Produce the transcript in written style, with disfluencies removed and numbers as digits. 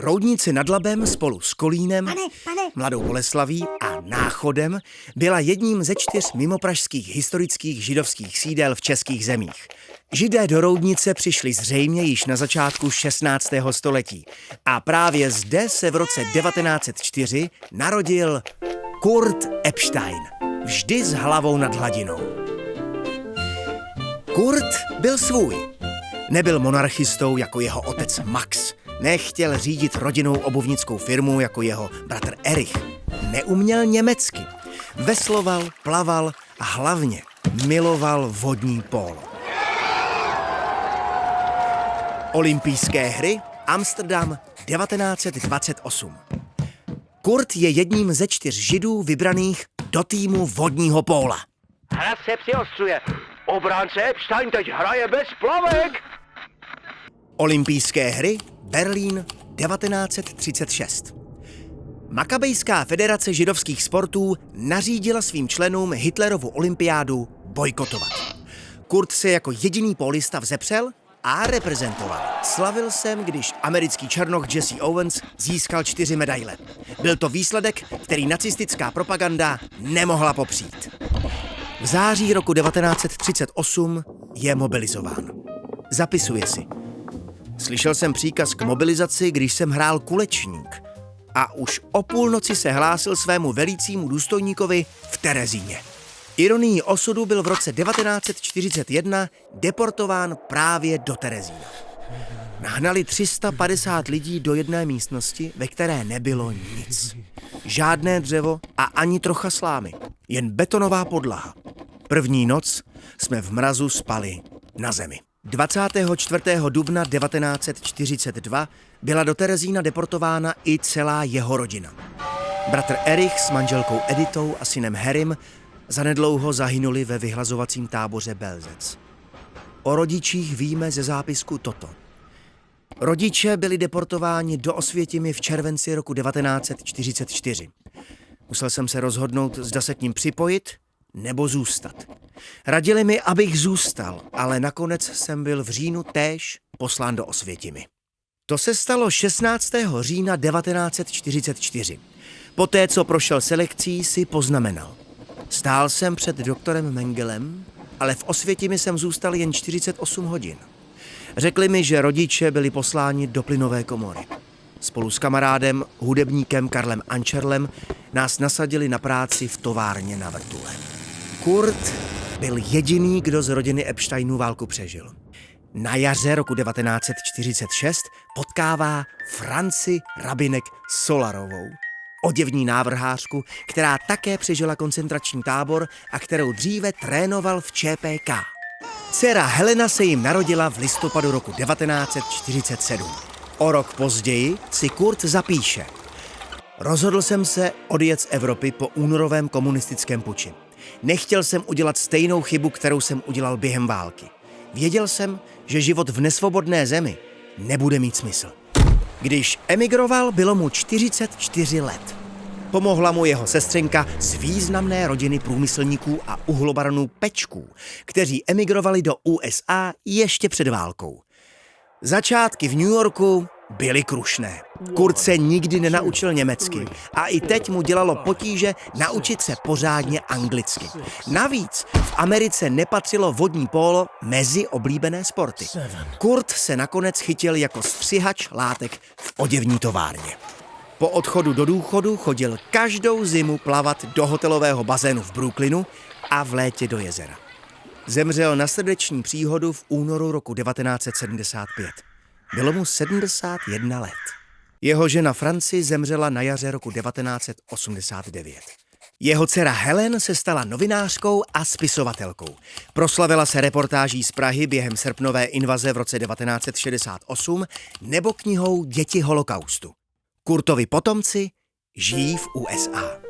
Roudnice nad Labem spolu s Kolínem, Mladou Boleslaví a Náchodem byla jedním ze 4 mimopražských historických židovských sídel v českých zemích. Židé do Roudnice přišli zřejmě již na začátku 16. století a právě zde se v roce 1904 narodil Kurt Epstein, vždy s hlavou nad hladinou. Kurt byl svůj. Nebyl monarchistou jako jeho otec Max. Nechtěl řídit rodinnou obuvnickou firmu jako jeho bratr Erich. Neuměl německy. Vesloval, plaval a hlavně miloval vodní pólo. Olympijské hry Amsterdam 1928. Kurt je jedním ze 4 Židů vybraných do týmu vodního póla. Hra se přiostřuje. Obránce Epstein teď hraje bez plavek. Olympijské hry Berlín 1936. Makabejská federace židovských sportů nařídila svým členům Hitlerovu olympiádu bojkotovat. Kurt se jako jediný pólista vzepřel a reprezentoval. Slavil jsem, když americký černoch Jesse Owens získal 4 medaile. Byl to výsledek, který nacistická propaganda nemohla popřít. V září roku 1938 je mobilizován. Zapisuje si. Slyšel jsem příkaz k mobilizaci, když jsem hrál kulečník. A už o půlnoci se hlásil svému velícímu důstojníkovi v Terezíně. Ironií osudu byl v roce 1941 deportován právě do Terezína. Nahnali 350 lidí do jedné místnosti, ve které nebylo nic. Žádné dřevo a ani trocha slámy. Jen betonová podlaha. První noc jsme v mrazu spali na zemi. 24. dubna 1942 byla do Terezína deportována i celá jeho rodina. Bratr Erich s manželkou Editou a synem Harrym zanedlouho zahynuli ve vyhlazovacím táboře Belzec. O rodičích víme ze zápisku toto. Rodiče byli deportováni do Osvětimi v červenci roku 1944. Musel jsem se rozhodnout, zda se k ním připojit nebo zůstat. Radili mi, abych zůstal, ale nakonec jsem byl v říjnu též poslán do Osvětimi. To se stalo 16. října 1944. Poté, co prošel selekcí, si poznamenal. Stál jsem před doktorem Mengelem, ale v Osvětimi jsem zůstal jen 48 hodin. Řekli mi, že rodiče byli posláni do plynové komory. Spolu s kamarádem, hudebníkem Karlem Ančerlem, nás nasadili na práci v továrně na vrtule. Kurt byl jediný, kdo z rodiny Epsteinů válku přežil. Na jaře roku 1946 potkává Franci Rabinek Solarovou, oděvní návrhářku, která také přežila koncentrační tábor a kterou dříve trénoval v ČPK. Dcera Helena se jim narodila v listopadu roku 1947. O rok později si Kurt zapíše. Rozhodl jsem se odjet z Evropy po únorovém komunistickém puči. Nechtěl jsem udělat stejnou chybu, kterou jsem udělal během války. Věděl jsem, že život v nesvobodné zemi nebude mít smysl. Když emigroval, bylo mu 44 let. Pomohla mu jeho sestřenka z významné rodiny průmyslníků a uhlobaronů Pečků, kteří emigrovali do USA ještě před válkou. Začátky v New Yorku byly krušné. Kurt se nikdy nenaučil německy a i teď mu dělalo potíže naučit se pořádně anglicky. Navíc v Americe nepatřilo vodní pólo mezi oblíbené sporty. Kurt se nakonec chytil jako střihač látek v oděvní továrně. Po odchodu do důchodu chodil každou zimu plavat do hotelového bazénu v Brooklynu a v létě do jezera. Zemřel na srdeční příhodu v únoru roku 1975. Bylo mu 71 let. Jeho žena Franci zemřela na jaře roku 1989. Jeho dcera Helen se stala novinářkou a spisovatelkou. Proslavila se reportáží z Prahy během srpnové invaze v roce 1968 nebo knihou Děti holokaustu. Kurtovi potomci žijí v USA.